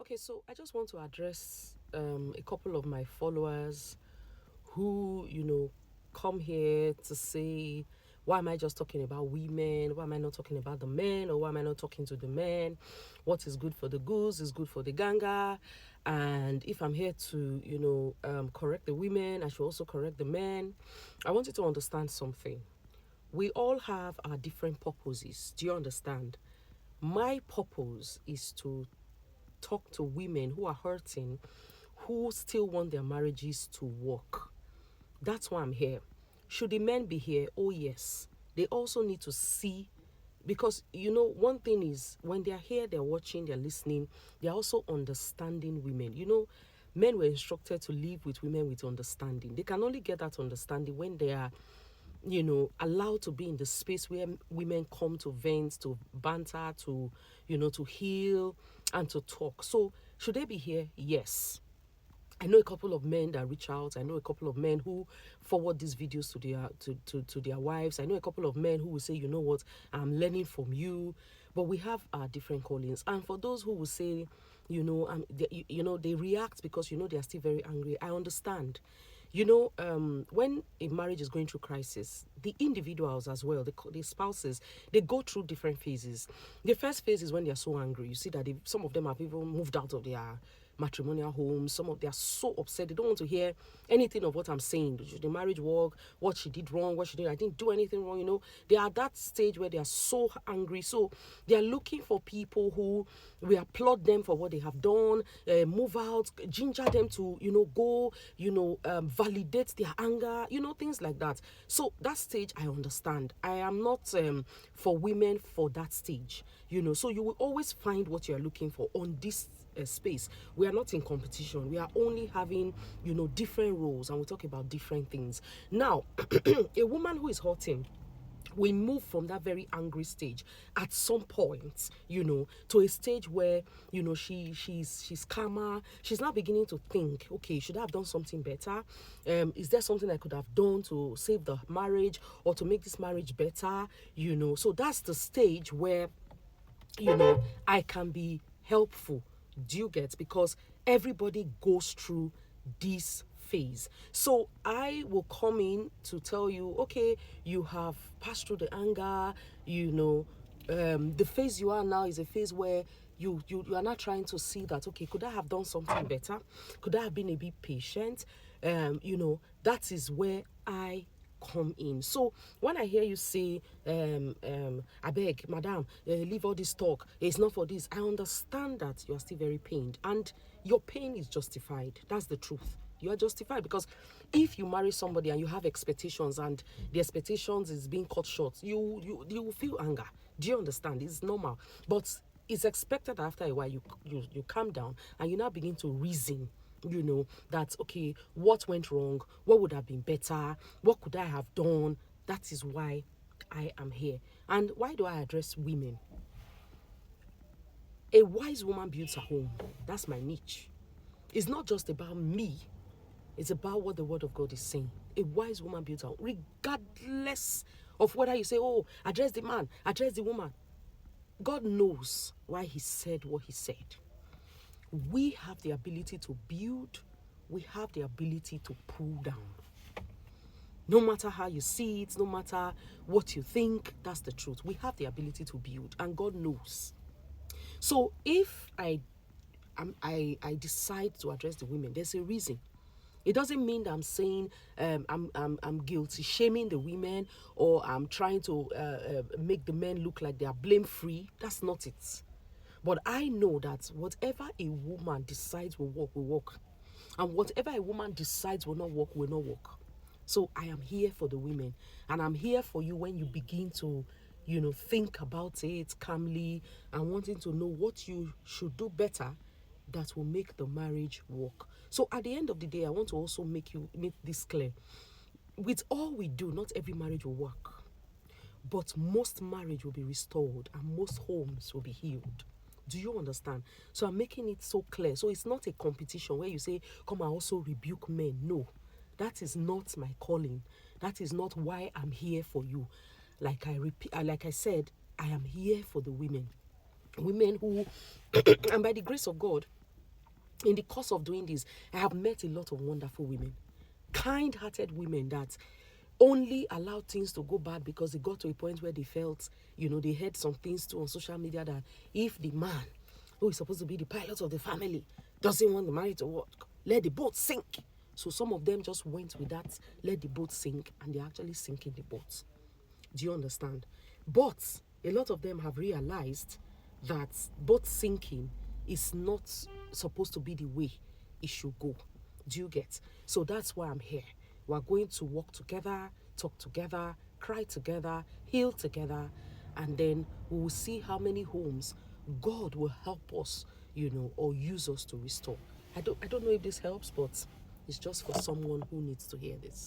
Okay, so I just want to address a couple of my followers who, come here to say, why am I just talking about women? Why am I not talking about the men? Or why am I not talking to the men? What is good for the goose is good for the ganga. And if I'm here to, correct the women, I should also correct the men. I want you to understand something. We all have our different purposes. Do you understand? My purpose is to talk to women who are hurting, who still want their marriages to work. That's why I'm here. Should the men be here? Oh, yes. They also need to see, because one thing is, when they're here, they're watching, they're listening, they're also understanding women. Men were instructed to live with women with understanding. They can only get that understanding when they are allowed to be in the space where women come to vent, to banter, to heal and to talk. So should they be here? Yes. I know a couple of men that reach out. I know a couple of men who forward these videos to their wives. I know a couple of men who will say, you know what, I'm learning from you. But we have our different callings. And for those who will say, they react because they are still very angry. I understand. When a marriage is going through crisis, the individuals as well, the spouses, they go through different phases. The first phase is when they are so angry. You see that some of them have even moved out of their matrimonial homes. Some of them are so upset. They don't want to hear anything of what I'm saying. Should the marriage work? What she did wrong? What she did? I didn't do anything wrong. They are at that stage where they are so angry. So they are looking for people who will applaud them for what they have done, move out, ginger them to, go, validate their anger, things like that. So that stage, I understand. I am not for women for that stage, So you will always find what you are looking for on this space. We are not in competition. We are only having, different roles, and we talk about different things. Now, a woman who is hurting, we move from that very angry stage at some point, to a stage where, she's calmer. She's now beginning to think, okay, should I have done something better? Is there something I could have done to save the marriage or to make this marriage better? So that's the stage where, I can be helpful. Do you get? Because everybody goes through this phase. So I will come in to tell you, okay, you have passed through the anger, the phase you are now is a phase where you are not trying to see that, okay, could I have done something better? Could I have been a bit patient? That is where I come in. So when I hear you say, I beg, madam, leave all this talk, it's not for this, I understand that you are still very pained, and your pain is justified. That's the truth. You are justified, because if you marry somebody and you have expectations and the expectations is being cut short, you will feel anger. Do you understand? It's normal. But it's expected that after a while you calm down and you now begin to reason, that, okay, what went wrong? What would have been better? What could I have done? That is why I am here. And why do I address women? A wise woman builds a home. That's my niche. It's not just about me. It's about what the word of God is saying. A wise woman builds a home, regardless of whether you say, oh, address the man, address the woman. God knows why he said what he said. We have the ability to build. We have the ability to pull down. No matter how you see it, no matter what you think, that's the truth. We have the ability to build, and God knows. So if I decide to address the women, there's a reason. It doesn't mean that I'm saying I'm guilty, shaming the women, or I'm trying to make the men look like they are blame free. That's not it. But I know that whatever a woman decides will work, will work. And whatever a woman decides will not work, will not work. So I am here for the women. And I'm here for you when you begin to, think about it calmly and wanting to know what you should do better that will make the marriage work. So at the end of the day, I want to also make this clear. With all we do, not every marriage will work. But most marriage will be restored and most homes will be healed. Do you understand? So I'm making it so clear. So it's not a competition where you say, come and also rebuke men. No, that is not my calling. That is not why I'm here for you. Like I said, I am here for the women. Women who, and by the grace of God, In the course of doing this, I have met a lot of wonderful women, kind-hearted women that only allowed things to go bad because they got to a point where they felt, they heard some things too on social media that if the man who is supposed to be the pilot of the family doesn't want the marriage to work, let the boat sink. So some of them just went with that, let the boat sink, and they're actually sinking the boat. Do you understand? But a lot of them have realized that boat sinking is not supposed to be the way it should go. Do you get? So that's why I'm here. We're going to work together, talk together, cry together, heal together, and then we will see how many homes God will help us, or use us to restore. I don't know if this helps, but it's just for someone who needs to hear this.